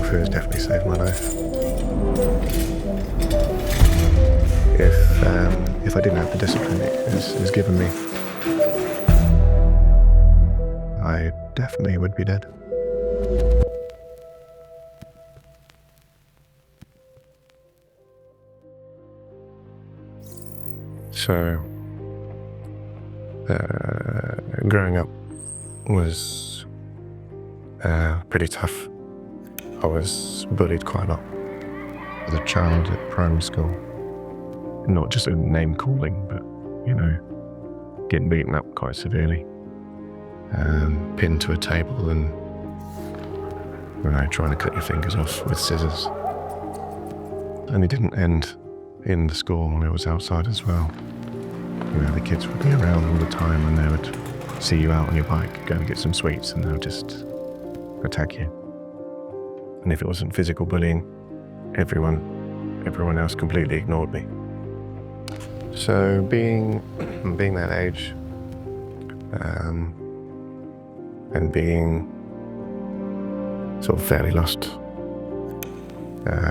fu has definitely saved my life. If I didn't have the discipline it has given me, I definitely would be dead. So, growing up was pretty tough. I was bullied quite a lot as a child at primary school. Not just a name calling, but, getting beaten up quite severely. Pinned to a table and, trying to cut your fingers off with scissors. And it didn't end in the school, it was outside as well. The kids would be around all the time and they would see you out on your bike, go and get some sweets, and they'll just attack you. And if it wasn't physical bullying, everyone else completely ignored me. So being that age, and being sort of fairly lost,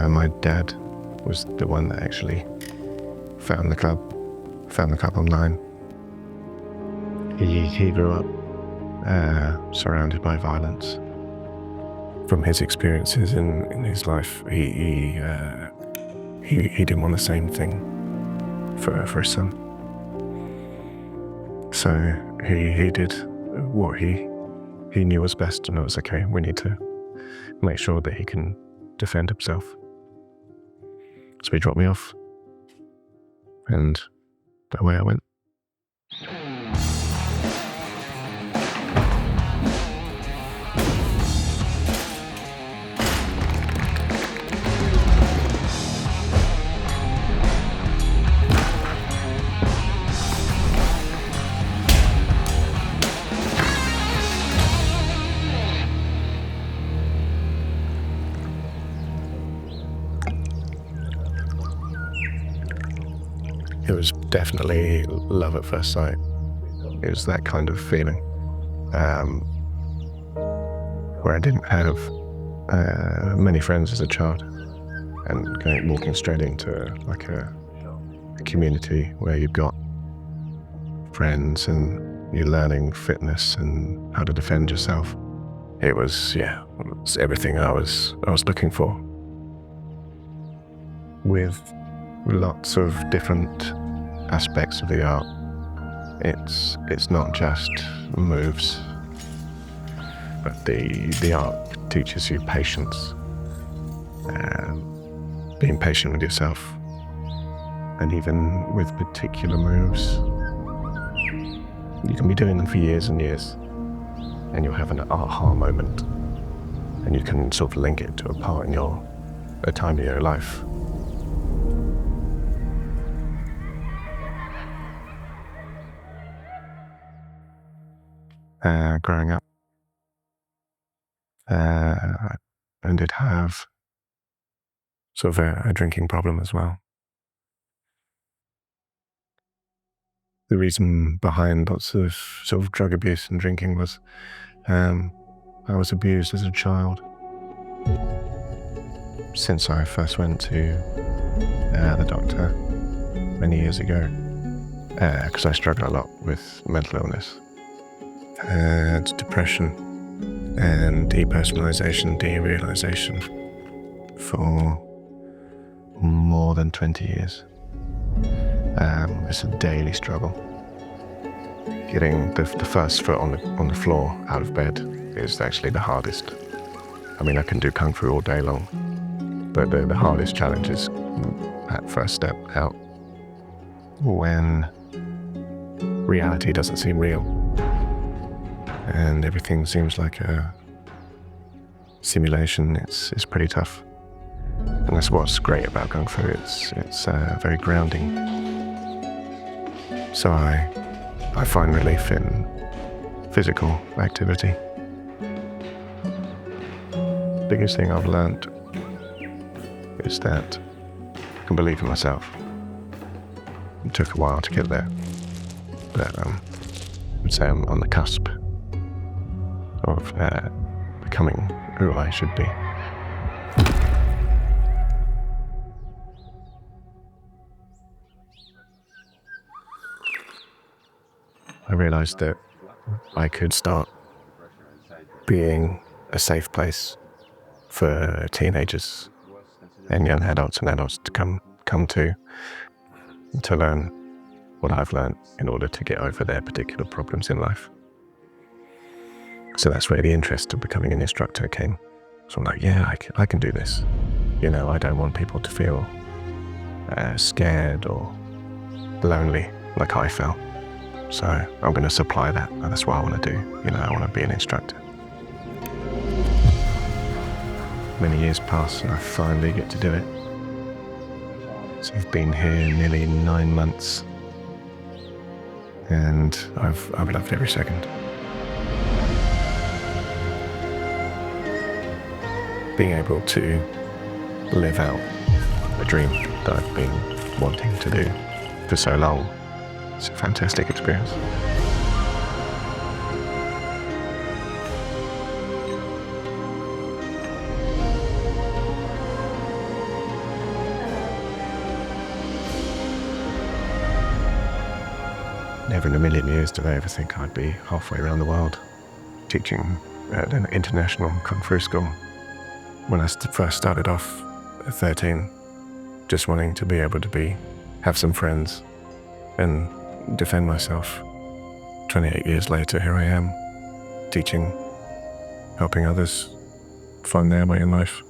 my dad was the one that actually found the club online. He grew up surrounded by violence. From his experiences in his life, he didn't want the same thing for his son. So he did what he knew was best, and it was okay. We need to make sure that he can defend himself. So he dropped me off, and away I went. It was definitely love at first sight. It was that kind of feeling, where I didn't have many friends as a child, and walking straight into like a community where you've got friends and you're learning fitness and how to defend yourself. It was everything I was looking for. With lots of different aspects of the art. It's not just moves, but the art teaches you patience, being patient with yourself, and even with particular moves, you can be doing them for years and years, and you'll have an aha moment, and you can sort of link it to a time in your life. Growing up, and did have sort of a drinking problem as well. The reason behind lots of sort of drug abuse and drinking was I was abused as a child. Since I first went to the doctor many years ago, because I struggled a lot with mental illness. Depression and depersonalization, derealization for more than 20 years. It's a daily struggle. Getting the first foot on the floor out of bed is actually the hardest. I mean, I can do kung fu all day long, but the hardest challenge is that first step out when reality doesn't seem real. And everything seems like a simulation. It's pretty tough, and that's what's great about kung fu. It's very grounding. So I find relief in physical activity. The biggest thing I've learned is that I can believe in myself. It took a while to get there, but I would say I'm on the cusp of becoming who I should be. I realized that I could start being a safe place for teenagers and young adults and adults to come to learn what I've learned in order to get over their particular problems in life. So that's where the interest of becoming an instructor came. So I'm like, yeah, I can do this. You know, I don't want people to feel scared or lonely like I felt. So I'm going to supply that, and that's what I want to do. You know, I want to be an instructor. Many years pass and I finally get to do it. So I've been here nearly 9 months and I've loved every second. Being able to live out a dream that I've been wanting to do for so long, it's a fantastic experience. Never in a million years did I ever think I'd be halfway around the world teaching at an international kung fu school. When I first started off at 13, just wanting to be able to have some friends and defend myself. 28 years later, here I am, teaching, helping others find their way in life.